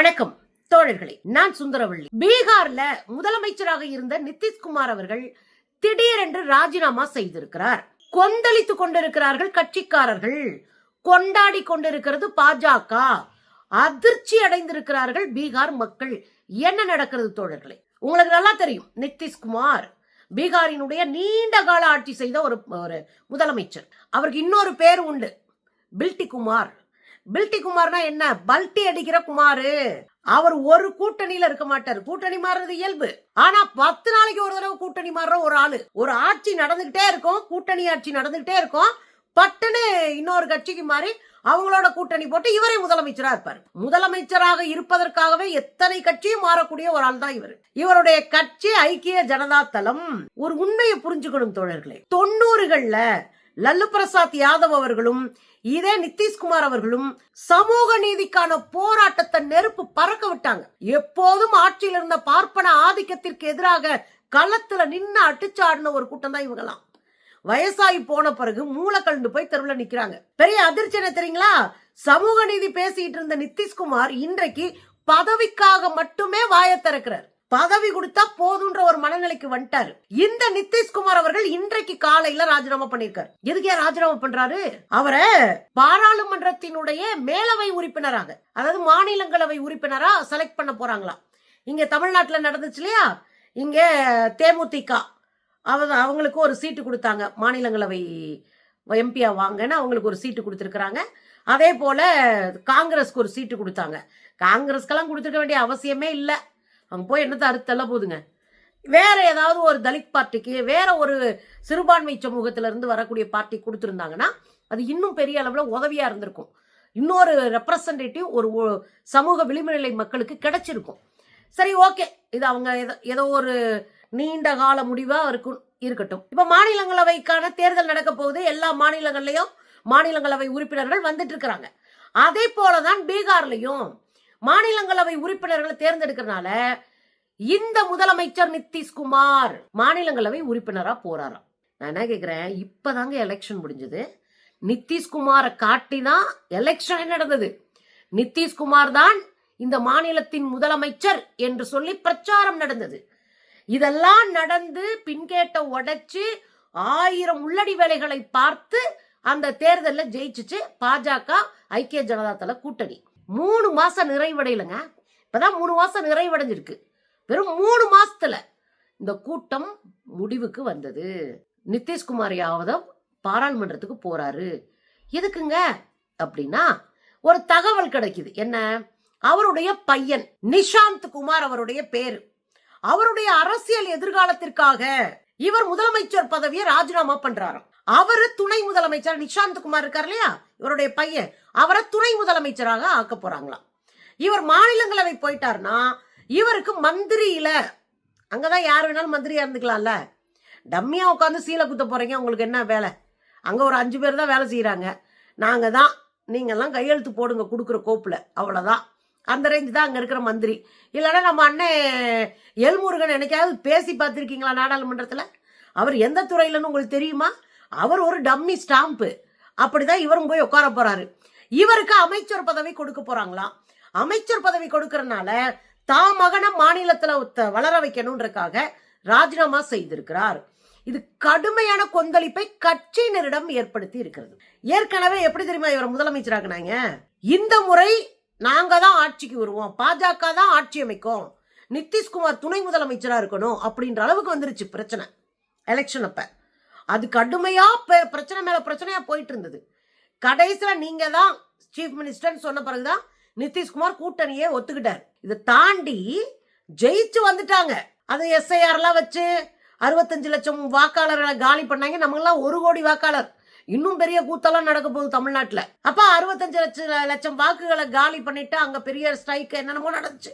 வணக்கம் தோழர்களே, நான் சுந்தரவள்ளி. பீகார்ல முதலமைச்சராக இருந்த நிதிஷ்குமார் அவர்கள் திடீரென்று ராஜினாமா செய்திருக்கிறார். கொந்தளித்துக் கொண்டிருக்கிறார்கள் கட்சிக்காரர்கள், கொண்டாடி கொண்டிருக்கிறது பாஜக, அதிர்ச்சி அடைந்திருக்கிறார்கள் பீகார் மக்கள். என்ன நடக்கிறது தோழர்களே? உங்களுக்கு நல்லா தெரியும், நிதிஷ்குமார் பீகாரினுடைய நீண்ட கால ஆட்சி செய்த ஒரு முதலமைச்சர். அவருக்கு இன்னொரு பேர் உண்டு, பில்டி குமார். பில்டி குமார்னா என்ன? பல்ட்டி அடிக்கிற குமாரு. அவர் ஒரு கூட்டணியில இருக்க மாட்டார். கூட்டணி மாறுறது இயல்பு. ஆனா 10 நாளைக்கு ஒரு தடவை கூட்டணி மாறுற ஒரு ஆளு. ஒரு ஆட்சி நடந்துகிட்டே இருக்கும், கூட்டணி ஆட்சி நடந்துகிட்டே இருக்கும், பட்டுன்னு இன்னொரு கட்சிக்கு மாறி அவங்களோட கூட்டணி போட்டு இவரே முதலமைச்சரா இருப்பார். முதலமைச்சராக இருப்பதற்காகவே எத்தனை கட்சியும் மாறக்கூடிய ஒரு ஆள் தான் இவர். இவருடைய கட்சி ஐக்கிய ஜனதா தளம். ஒரு உண்மையை புரிஞ்சுக்கணும் தோழர்களே, 90கள்ல லல்லு பிரசாத் யாதவ் அவர்களும் இதே நிதிஷ்குமார் அவர்களும் சமூக நீதிக்கான போராட்டத்தை நெருப்பு பறக்க விட்டாங்க. எப்போதும் ஆட்சியில் இருந்த பார்ப்பன ஆதிக்கத்திற்கு எதிராக களத்துல நின்று அடிச்சாடின ஒரு கூட்டம் தான் இவங்கலாம். வயசாகி போன பிறகு மூளை கலந்து போய் தெருவில் நிக்கிறாங்க. பெரிய அதிர்ச்சி என்ன தெரியுங்களா? சமூக நீதி பேசிட்டு இருந்த நிதிஷ்குமார் இன்றைக்கு பதவிக்காக மட்டுமே வாயை திறக்கிறார். பதவி கொடுத்தா போதுன்ற ஒரு மனநிலைக்கு வந்துட்டாரு. இந்த நிதிஷ்குமார் அவர்கள் இன்றைக்கு காலையில ராஜினாமா பண்ணிருக்காரு. எதுக்கே ராஜினாமா பண்றாரு? அவரை பாராளுமன்றத்தினுடைய மேலவை உறுப்பினராக, அதாவது மாநிலங்களவை உறுப்பினரா செலக்ட் பண்ண போறாங்களாம். இங்க தமிழ்நாட்டுல நடந்துச்சு இல்லையா, இங்க தேமுதிக அவங்களுக்கு ஒரு சீட்டு கொடுத்தாங்க, மாநிலங்களவை எம்பியா வாங்கன்னு அவங்களுக்கு ஒரு சீட்டு கொடுத்திருக்கிறாங்க. அதே போல காங்கிரஸ்க்கு ஒரு சீட்டு கொடுத்தாங்க. காங்கிரஸ்க்கெல்லாம் கொடுத்துருக்க வேண்டிய அவசியமே இல்லை, அவங்க போய் என்னத்தை அறுத்தல்ல போதுங்க. வேற ஏதாவது ஒரு தலித் பார்ட்டிக்கு, வேற ஒரு சிறுபான்மை சமூகத்தில இருந்து வரக்கூடிய பார்ட்டி கொடுத்துருந்தாங்கன்னா அது இன்னும் பெரிய அளவுல உதவியா இருந்திருக்கும். இன்னொரு ரெப்ரசன்டேட்டிவ் ஒரு சமூக விளிம்புநிலை மக்களுக்கு கிடைச்சிருக்கும். சரி, ஓகே, இது அவங்க ஏதோ ஒரு நீண்ட கால முடிவா இருக்கட்டும். இப்ப மாநிலங்களவைக்கான தேர்தல் நடக்க போகுது. எல்லா மாநிலங்கள்லயும் மாநிலங்களவை உறுப்பினர்கள் வந்துட்டு இருக்கிறாங்க. அதே போலதான் பீகார்லயும் மாநிலங்களவை உறுப்பினர்களை தேர்ந்தெடுக்கிறதுனால இந்த முதலமைச்சர் நிதிஷ்குமார் மாநிலங்களவை உறுப்பினரா போறாராம். நான் என்ன கேக்குறேன், இப்பதாங்க எலெக்ஷன் முடிஞ்சது. நிதிஷ்குமாரை காட்டிதான் எலெக்ஷன் நடந்தது. நிதிஷ்குமார் தான் இந்த மாநிலத்தின் முதலமைச்சர் என்று சொல்லி பிரச்சாரம் நடந்தது. இதெல்லாம் நடந்து பின்கேட்ட உடைச்சு 1000 உள்ளடி வேலைகளை பார்த்து அந்த தேர்தலில் ஜெயிச்சுச்சு பாஜக ஐக்கிய ஜனதா தள கூட்டணி. 3 மாசம் நிறைவடையலங்க, இப்பதான் 3 மாசம் நிறைவடைஞ்சிருக்கு. வெறும் 3 மாசத்துல இந்த கூட்டம் முடிவுக்கு வந்தது. நிதிஷ்குமார் யாதவ் பாராளுமன்றத்துக்கு போறாரு. எதுக்குங்க அப்படின்னா, ஒரு தகவல் கிடைக்குது. என்ன? அவருடைய பையன் நிஷாந்த் குமார் அவருடைய பேரு, அவருடைய அரசியல் எதிர்காலத்திற்காக இவர் முதலமைச்சர் பதவியை ராஜினாமா பண்றாராம். அவரு துணை முதலமைச்சர், நிஷாந்த் குமார் இருக்கார் இல்லையா, இவருடைய பையன், அவரை துணை முதலமைச்சராக ஆக்க போறாங்களாம். இவர் மாநிலங்களவை போயிட்டார்னா இவருக்கு மந்திரியில, அங்கதான் யார் வேணாலும் மந்திரியா இருந்துக்கலாம்ல. டம்மியா உட்காந்து சீலை குத்த போறீங்க, உங்களுக்கு என்ன வேலை? அங்க ஒரு 5 பேர் தான் வேலை செய்யறாங்க. நாங்க தான், நீங்க எல்லாம் கையெழுத்து போடுங்க கொடுக்குற கோப்புல, அவ்வளவுதான். அந்த ரேஞ்சு தான் அங்க இருக்கிற மந்திரி. இல்லைன்னா நம்ம அண்ணன் எல்முருகன் என்னைக்காவது பேசி பார்த்திருக்கீங்களா நாடாளுமன்றத்துல? அவர் எந்த துறையிலன்னு உங்களுக்கு தெரியுமா? அவர் ஒரு டம்மி ஸ்டாம்பு. அப்படிதான் இவரும் போய் உட்கார போறாரு. இவருக்கு அமைச்சர் பதவி கொடுக்க போறாங்களாம். அமைச்சர் பதவி கொடுக்கறதுனால தான் மகனை மாநிலத்துல வளர வைக்கணும்ன்றக்காக ராஜினாமா செய்திருக்கிறார். இது கடுமையான கொந்தளிப்பை கட்சியினரிடம் ஏற்படுத்தி இருக்கிறது. ஏற்கனவே எப்படி தெரியுமா இவரை முதலமைச்சராக்குனாங்க? இந்த முறை நாங்க தான் ஆட்சிக்கு வருவோம், பாஜக தான் ஆட்சி அமைக்கும், நிதிஷ்குமார் துணை முதலமைச்சரா இருக்கணும் அப்படின்ற அளவுக்கு வந்துருச்சு பிரச்சனை எலெக்ஷன் அப்ப. அது கடுமையா பிரச்சனை மேல பிரச்சனையா போயிட்டு இருந்தது. கடைசியில நீங்க தான் சீஃப் மினிஸ்டர் சொன்ன பிறகுதான் நிதிஷ்குமார் கூட்டணியே ஒத்துக்கிட்டார். இதை தாண்டி ஜெயிச்சு வந்துட்டாங்க. அது எஸ்ஐஆர்லாம் வச்சு 65 லட்சம் வாக்காளர்களை காலி பண்ணாங்க. நம்மளாம் 1 கோடி வாக்காளர். இன்னும் பெரிய கூத்தெல்லாம் நடக்க போகுது தமிழ்நாட்டுல. அப்ப 65 லட்சம் வாக்குகளை காலி பண்ணிட்டு அங்க பெரிய ஸ்ட்ரைக் என்னென்னமோ நடந்துச்சு.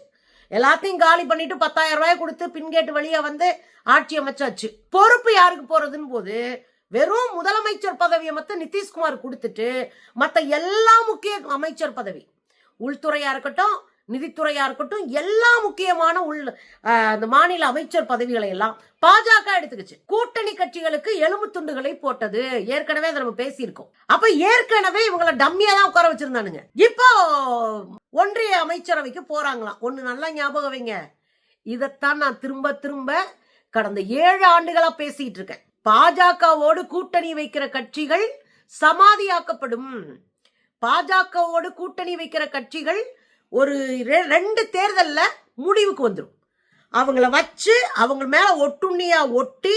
எல்லாத்தையும் காலி பண்ணிட்டு 10,000 ரூபாய் கொடுத்து பின்கேட்டு வழியா வந்து ஆட்சி அமைச்சாச்சு. பொறுப்பு யாருக்கு போறதுன்னு போது வெறும் முதலமைச்சர் பதவியை மத்த நிதிஷ்குமார் கொடுத்துட்டு மத்த எல்லா முக்கிய அமைச்சர் பதவி, உள்துறையா இருக்கட்டும், நிதித்துறையா இருக்கட்டும், எல்லா முக்கியமான அந்த மாநில அமைச்சர் பதவிகளை எல்லாம் பாஜக எடுத்துக்கிச்சு. கூட்டணி கட்சிகளுக்கு எலும்பு துண்டுகளை போட்டது. ஏற்கனவே அதை நம்ம பேசியிருக்கோம். அப்ப ஏற்கனவே இவங்களை டம்மியா தான் உட்கார வச்சிருந்தானுங்க. இப்போ ஒன்றிய அமைச்சரவைக்கு போறாங்களாம். ஒண்ணு நல்லா ஞாபகம் வைங்க. இதத்தான் நான் திரும்ப திரும்ப கடந்த 7 ஆண்டுகளா பேசிட்டு இருக்கேன். பாஜகவோடு கூட்டணி வைக்கிற கட்சிகள் சமாதியாக்கப்படும். பாஜகவோடு கூட்டணி வைக்கிற கட்சிகள் ஒரு 2 தேர்தல்ல முடிவுக்கு வந்துடும். அவங்கள வச்சு அவங்க மேல ஒட்டுண்ணியா ஒட்டி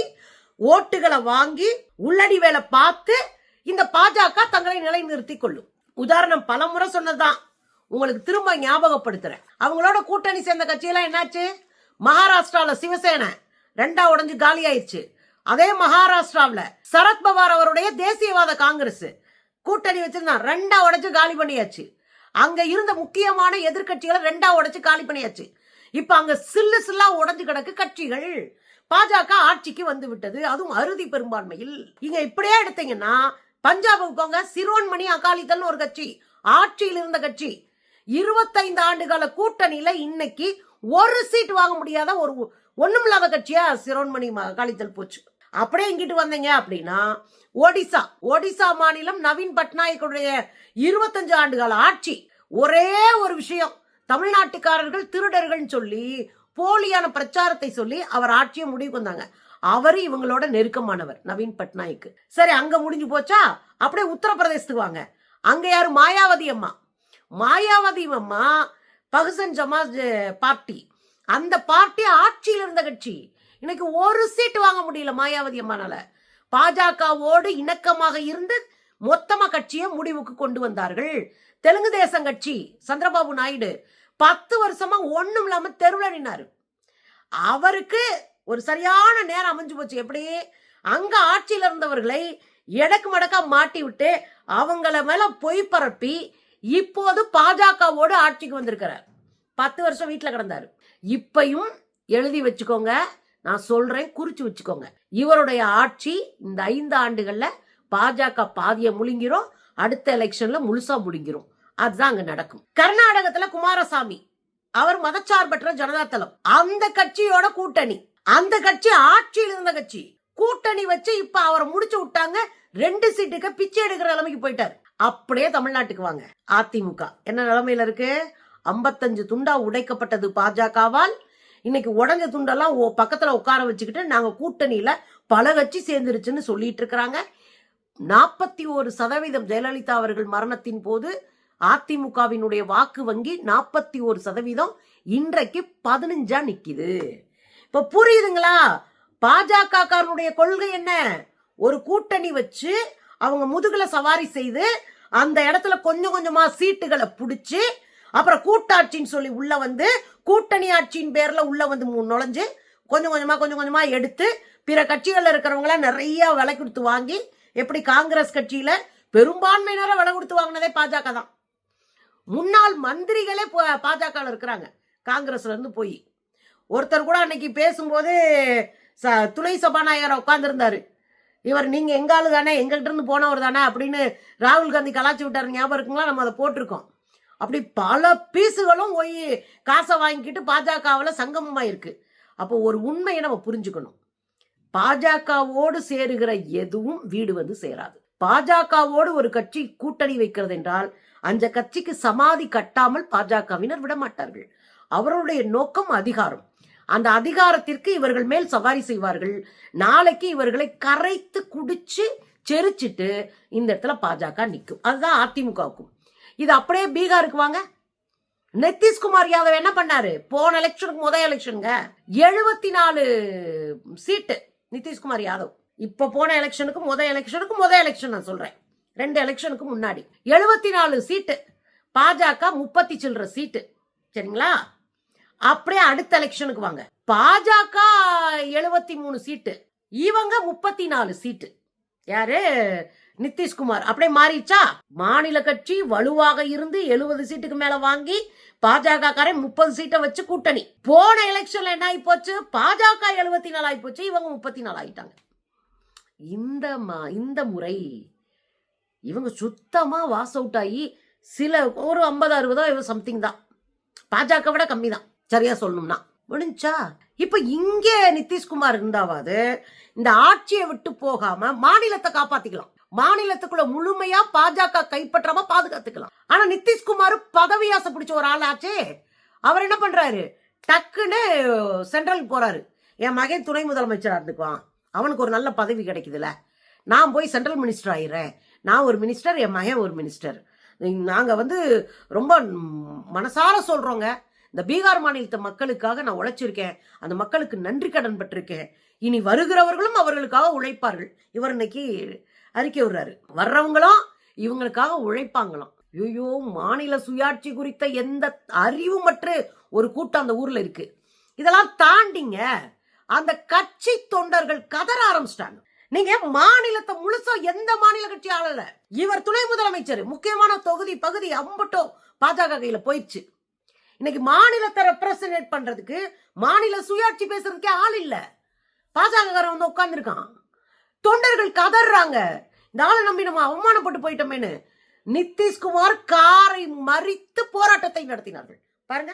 ஓட்டுகளை வாங்கி உள்ளடி வேலை பார்த்து இந்த பாஜக தங்களை நிலைநிறுத்திக் கொள்ளும். உதாரணம் பலமுறை சொன்னதுதான், உங்களுக்கு திரும்ப ஞாபகப்படுத்துறேன். அவங்களோட கூட்டணி சேர்ந்த கட்சியெல்லாம் என்னாச்சு? மகாராஷ்டிரால சிவசேனை 2ஆ உடைஞ்சு காலி ஆயிடுச்சு. அதே மகாராஷ்டிராவில சரத்பவார் அவருடைய தேசியவாத காங்கிரஸ் கூட்டணி வச்சிருந்தான், 2ஆ உடைச்சு காலி பண்ணியாச்சு. அங்க இருந்த முக்கியமான எதிர்கட்சிகளை 2ஆ உடைச்சு காலி பண்ணியாச்சு. இப்ப அங்க சில்லு சில்லா உடைஞ்சு கிடக்கு கட்சிகள். பாஜக ஆட்சிக்கு வந்து விட்டது, அதுவும் அறுதி பெரும்பான்மையில். இங்க இப்படியே எடுத்தீங்கன்னா பஞ்சாபுக்கு போங்க, சிரோன்மணி அகாலிதள் ஒரு கட்சி, ஆட்சியில் இருந்த கட்சி. 25 ஆண்டுகால கூட்டணியில இன்னைக்கு ஒரு சீட் வாங்க முடியாத ஒரு ஒண்ணுமில்லாத கட்சியா சிரோன்மணி அகாலிதள் போச்சு. அப்படியே இங்கிட்டு வந்தீங்க அப்படின்னா ஒடிசா மாநிலம் நவீன் பட்நாயக்குடைய 25 ஆண்டுகால ஆட்சி. ஒரே ஒரு விஷயம், தமிழ்நாட்டுக்காரர்கள் திருடர்கள் சொல்லி போலியான பிரச்சாரத்தை சொல்லி அவர் ஆட்சியை முடிவுக்கு வந்தாங்க. அவரு இவங்களோட நெருக்கமானவர் நவீன் பட்நாயக். சரி, அங்க முடிஞ்சு போச்சா? அப்படியே உத்தரப்பிரதேசத்துக்கு வாங்க. அங்க யாரு? மாயாவதி அம்மா. மாயாவதி அம்மா பகுஜன் சமாஜ் பார்ட்டி, அந்த பார்ட்டி ஆட்சியில் இருந்த கட்சி. இன்னைக்கு ஒரு சீட் வாங்க முடியல மாயாவதி அம்மானால. பாஜகவோடு இணக்கமாக இருந்து மொத்தமா கட்சியை முடிவுக்கு கொண்டு வந்தார்கள். தெலுங்கு தேசம் கட்சி சந்திரபாபு நாயுடு 10 வருஷமா ஒண்ணும் இல்லாம தெருவில் நின்னாரு. அவருக்கு ஒரு சரியான நேரம் அமைஞ்சு போச்சு. எப்படி? அங்க ஆட்சியில் இருந்தவர்களை எடக்கு மடக்கா மாட்டி விட்டு அவங்கள மேல பொய் பரப்பி இப்போது பாஜகவோடு ஆட்சிக்கு வந்திருக்கிறார். 10 வருஷம் வீட்டுல கிடந்தாரு. இப்பையும் எழுதி வச்சுக்கோங்க, நான் சொல்றேன், குறிச்சு வச்சுக்கோங்க. இவருடைய ஆட்சி இந்த 5 ஆண்டுகள்ல பாஜக பாதிய முழுங்கிரும், அடுத்த எலெக்ஷன்ல முழுசா முழுங்கிரும். அதுதான் அங்க நடக்கும். கர்நாடகத்துல குமாரசாமி அவர் மதச்சார்பற்ற ஜனதாதளம், அந்த கட்சியோட கூட்டணி. அந்த கட்சி ஆட்சியில் இருந்த கட்சி. கூட்டணி வச்சு இப்ப அவரை முடிச்சு விட்டாங்க. 2 சீட்டுக்கு பிச்சை எடுக்கிற நிலைமைக்கு போயிட்டாரு. அப்படியே தமிழ்நாட்டுக்கு வாங்க. அதிமுக என்ன நிலைமையில இருக்கு? 55 துண்டா உடைக்கப்பட்டது பாஜகவால். இன்னைக்கு உடஞ்ச துண்டெல்லாம் பக்கத்துல உட்கார வச்சுக்கிட்டு நாங்க கூட்டணியில பல கட்சி சேர்ந்துருச்சுன்னு சொல்லிட்டு இருக்கிறாங்க. 41% ஜெயலலிதா அவர்கள் மரணத்தின் போது அதிமுகவினுடைய வாக்கு வங்கி 41%, இன்றைக்கு 15 நிக்குது. இப்ப புரியுதுங்களா? பாஜக கொள்கை என்ன? ஒரு கூட்டணி வச்சு அவங்க முதுகுல சவாரி செய்து அந்த இடத்துல கொஞ்சம் கொஞ்சமா சீட்டுகளை புடிச்சு அப்புறம் கூட்டாட்சின்னு சொல்லி உள்ள வந்து கூட்டணி ஆட்சியின் பேர்ல உள்ள வந்து நுழைஞ்சு கொஞ்சம் கொஞ்சமா எடுத்து பிற கட்சிகள்ல இருக்கிறவங்கள நிறைய விலை கொடுத்து வாங்கி, எப்படி காங்கிரஸ் கட்சியில பெரும்பான்மையினரை விலை கொடுத்து வாங்கினதே பாஜக தான். முன்னாள் மந்திரிகளே பாஜக இருக்கிறாங்க காங்கிரஸ்ல இருந்து போய். ஒருத்தர் கூட அன்னைக்கு பேசும்போது துணை சபாநாயகர் உட்கார்ந்து இருந்தாரு. இவர் நீங்க எங்க ஆளு தானே, எங்ககிட்ட இருந்து போனவர் தானே அப்படின்னு ராகுல் காந்தி கலாச்சி விட்டாரு. ஞாபகம் இருக்குங்களா? நம்ம அதை போட்டிருக்கோம். அப்படி பல பீஸுகளும் போய் காசை வாங்கிக்கிட்டு பாஜகவில் சங்கமமா இருக்கு. அப்போ ஒரு உண்மையை நம்ம புரிஞ்சுக்கணும். பாஜகவோடு சேருகிற எதுவும் வீடு வந்து சேராது. பாஜகவோடு ஒரு கட்சி கூட்டணி வைக்கிறது என்றால் அந்த கட்சிக்கு சமாதி கட்டாமல் பாஜகவினர் விட மாட்டார்கள். அவர்களுடைய நோக்கம் அதிகாரம். அந்த அதிகாரத்திற்கு இவர்கள் மேல் சவாரி செய்வார்கள். நாளைக்கு இவர்களை கரைத்து குடிச்சு செரிச்சிட்டு இந்த இடத்துல பாஜக நிற்கும். அதுதான் அதிமுகவுக்கும். இது அப்படியே பீகாருக்கு வாங்க. நிதிஷ்குமார் யாதவ் என்ன பண்ணாரு? போன எலெக்ஷனுக்கு முதல் எலெக்ஷனுங்க 74 சீட்டு நிதிஷ்குமார் யாதவ். இப்ப போன எலெக்ஷனுக்கு முதல் எலெக்ஷன் நான் சொல்றேன், 2 எலெக்ஷனுக்கு முன்னாடி 74 சீட்டு. பாஜக 30 சில்லற சீட்டு. சரிங்களா? அப்படியே அடுத்த எலெக்ஷனுக்கு வாங்க. பாஜக 73 சீட்டு, இவங்க 34 சீட்டு. யாரு? நிதிஷ்குமார். அப்படியே மாறிச்சா? மாநில கட்சி வலுவாக இருந்து 70 சீட்டுக்கு மேல வாங்கி பாஜக 30 சீட்டை வச்சு கூட்டணி. போன எலெக்ஷன்ல என்ன ஆகி போச்சு? பாஜக 74 ஆகி போச்சு, இவங்க 34 ஆயிட்டாங்க. இந்த முறை இவங்க சுத்தமா வாஸ் அவுட் ஆகி ஒரு 50-60 சம்திங் தான், பாஜக விட கம்மி தான் சரியா சொல்லணும்னா. முடிஞ்சா? இப்ப இங்க நிதிஷ்குமார் இருந்தாவது இந்த ஆட்சியை விட்டு போகாம மாநிலத்தை காப்பாத்திக்கலாம். மாநிலத்துக்குள்ள முழுமையா பாஜக கைப்பற்றாம பாதுகாத்துக்கலாம். ஆனா நிதிஷ்குமார் பதவி ஆசை பிடிச்ச ஒரு ஆள் ஆச்சே. அவர் என்ன பண்றாரு, டக்குன்னு சென்ட்ரலுக்கு போறாரு. என் மகன் துணை முதலமைச்சரா இருந்துக்குவான், அவனுக்கு ஒரு நல்ல பதவி கிடைக்குதுல, நான் போய் சென்ட்ரல் மினிஸ்டர் ஆயிடுறேன். நான் ஒரு மினிஸ்டர், என் மகன் ஒரு மினிஸ்டர். நாங்க ரொம்ப மனசார சொல்றோங்க, இந்த பீகார் மாநிலத்து மக்களுக்காக நான் உழைச்சிருக்கேன், அந்த மக்களுக்கு நன்றி கடன் பட்டிருக்கேன், இனி வருகிறவர்களும் அவர்களுக்காக உழைப்பார்கள். இவர் இன்னைக்கு அறிக்கை விடுறாரு. வர்றவங்களும் இவங்களுக்காக உழைப்பாங்களாம். ஐயோ, மாநில சுயாட்சி குறித்த எந்த அறிவுமற்ற ஒரு கூட்டம் அந்த ஊர்ல இருக்கு. இதெல்லாம் தாண்டிங்க அந்த கட்சி தொண்டர்கள் கதற ஆரம்பிச்சிட்டாங்க. நீங்க மாநிலத்தை முழுசா எந்த மாநில கட்சி ஆளல, இவர் துணை முதலமைச்சர், முக்கியமான தொகுதி பகுதி அம்பட்டோ பாஜக கையில போயிடுச்சு. இன்னைக்கு மாநிலத்தை ரெப்ரசன்ட் பண்றதுக்கு, மாநில சுயாட்சி பேசுறதுக்கே ஆள் இல்ல. பாஜக உட்கார்ந்து இருக்கான். தொண்டர்கள் கதறாங்க, இந்த ஆளை நம்பி நம்ம அவமானப்பட்டு போயிட்டோமேனு. நிதிஷ்குமார் காரை மறித்து போராட்டத்தை நடத்தினார்கள். பாருங்க,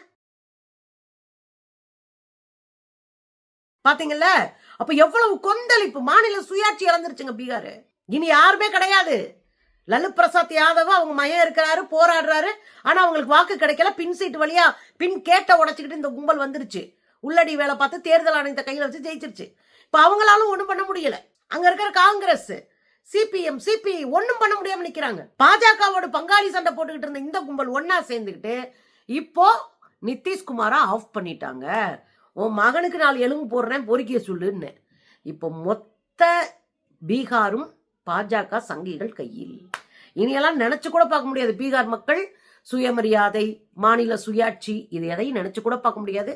பாத்தீங்கல்ல? அப்ப எவ்வளவு கொந்தளிப்பு. மாநில சுயாட்சி இழந்துருச்சுங்க பீகார். இனி யாருமே கிடையாது. லல்லு பிரசாத் யாதவ் அவங்க மையம் இருக்கிறாரு, போராடுறாரு. ஆனா அவங்களுக்கு வாக்கு கிடைக்கல. பின் சீட்டு வழியா பின் கேட்ட உடைச்சுக்கிட்டு இந்த கும்பல் வந்துருச்சு. உள்ளடி வேலை பார்த்து தேர்தல் ஆணையத்தை கையில வச்சு ஜெயிச்சிருச்சு. இப்ப அவங்களாலும் ஒண்ணும் பண்ண முடியல. அங்க இருக்கிற காங்கிரஸ், சிபிஎம், சிபிஐ ஒண்ணும் பண்ண முடியாம நிக்கிறாங்க. பாஜகவோட பங்காளி சண்டை போட்டுக்கிட்டு இருந்த இந்த கும்பல் ஒன்னா சேர்ந்துக்கிட்டு இப்போ நிதிஷ்குமாரா ஆஃப் பண்ணிட்டாங்க. உன் மகனுக்கு 4 எலும்பு போடுறேன், பொறுக்கிய சொல்லுன்னு. இப்போ மொத்த பீகாரும் பாஜக சங்கிகள் கையில். இனியெல்லாம் நினைச்சு கூட பார்க்க முடியாது. பீகார் மக்கள் சுயமரியாதை, மாநில சுயாட்சி, இது எதையும் நினைச்சு கூட பார்க்க முடியாது.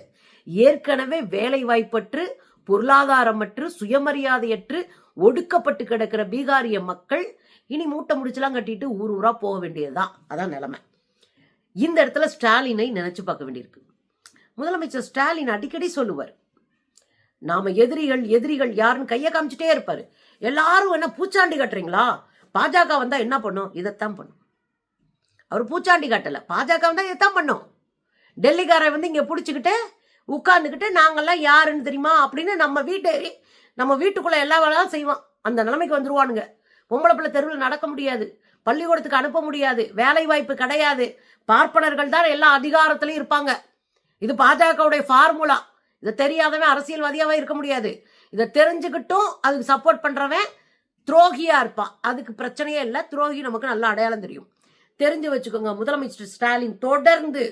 ஏற்கனவே வேலை வாய்ப்பற்று, பொருளாதாரமற்று, சுயமரியாதையற்று ஒடுக்கப்பட்டு கிடக்கிற பீகாரிய மக்கள் இனி மூட்டை முடிச்செல்லாம் கட்டிட்டு ஊர் ஊரா போக வேண்டியதுதான். அதான் நிலைமை. இந்த இடத்துல ஸ்டாலினை நினைச்சு பார்க்க வேண்டியிருக்கு. முதலமைச்சர் ஸ்டாலின் அடிக்கடி சொல்லுவார், நாம எதிரிகள் எதிரிகள் யாருன்னு கையை காமிச்சிட்டே இருப்பாரு. எல்லாரும் என்ன பூச்சாண்டி கட்டுறீங்களா, பாஜக வந்தா என்ன பண்ணும், இதைத்தான் பண்ணும். அவர் பூச்சாண்டி காட்டல, பாஜக வந்தா இதைத்தான் பண்ணும். டெல்லிக்காரை இங்க பிடிச்சிக்கிட்டு உட்கார்ந்துக்கிட்டு நாங்கெல்லாம் யாருன்னு தெரியுமா அப்படின்னு நம்ம வீட்டுக்குள்ள எல்லா வேலையும் செய்வோம். அந்த நிலைமைக்கு வந்துருவானுங்க. பொம்பளை பிள்ளை தெருவில் நடக்க முடியாது, பள்ளிக்கூடத்துக்கு அனுப்ப முடியாது, வேலை வாய்ப்பு கிடையாது, பார்ப்பனர்கள் தான் எல்லா அதிகாரத்திலையும் இருப்பாங்க. இது பாஜகவுடைய ஃபார்முலா. இதை தெரியாதவன் அரசியல்வாதியாவே இருக்க முடியாது. இதை தெரிஞ்சுக்கிட்டும் அதுக்கு சப்போர்ட் பண்றவன் துரோகியா இருப்பான். அதுக்கு பிரச்சனையே இல்லை. துரோகி நமக்கு நல்ல அடையாளம் தெரியும். தெரிஞ்சு வச்சுக்கோங்க. முதலமைச்சர் ஸ்டாலின் தொடர்ந்து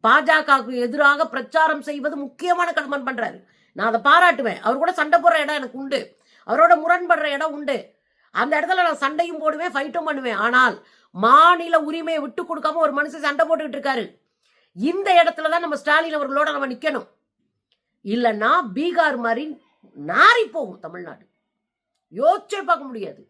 பாஜகவுக்கு எதிராக பிரச்சாரம் செய்வது முக்கியமான கடமை பண்றாரு. நான் அதை பாராட்டுவேன். அவர் கூட சண்டை போடுற இடம் எனக்கு உண்டு, அவரோட முரண்படுற இடம் உண்டு. அந்த இடத்துல நான் சண்டையும் போடுவேன், ஃபைட்டும் பண்ணுவேன். ஆனால் மாநில உரிமையை விட்டு கொடுக்காம ஒரு மனுஷன் சண்டை போட்டுக்கிட்டு இருக்காரு. இந்த இடத்துலதான் நம்ம ஸ்டாலின் அவர்களோட நம்ம நிக்கணும். இல்லைன்னா பீகார் மாதிரி நாரி போகும் தமிழ்நாடு. யோசிச்சே பார்க்க முடியாது.